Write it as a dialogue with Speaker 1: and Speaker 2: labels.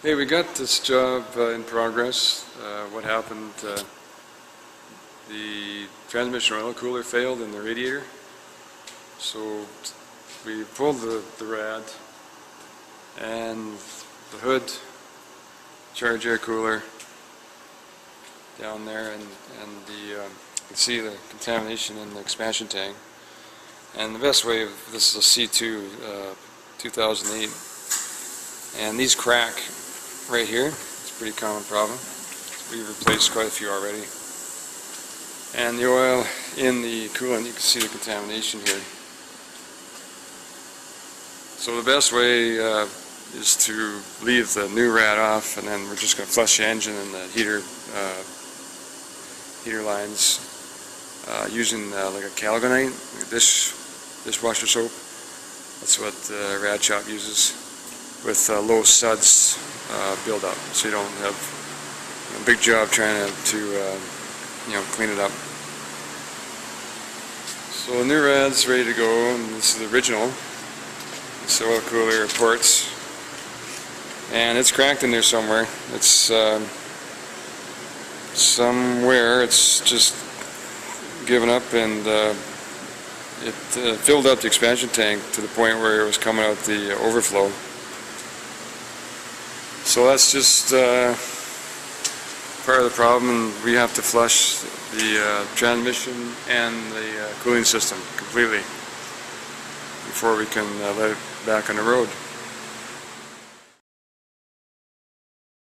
Speaker 1: Hey, we got this job in progress. What happened, the transmission oil cooler failed in the radiator. So we pulled the rad and the hood, charge air cooler down there, and you can see the contamination in the expansion tank. And the best way, this is a C2 2008, and these crack right here. It's a pretty common problem. We've replaced quite a few already. And the oil in the coolant, you can see the contamination here. So the best way is to leave the new rad off, and then we're just going to flush the engine and the heater lines using like a Calgonite dishwasher soap. That's what Rad Shop uses, with low suds build up, so you don't have a big job trying to clean it up. So the new rad's ready to go, and this is the original. This oil cooler ports, and it's cracked in there somewhere. It's somewhere it's just given up, and it filled up the expansion tank to the point where it was coming out the overflow. So that's just part of the problem, and we have to flush the transmission and the cooling system completely before we can let it back on the road.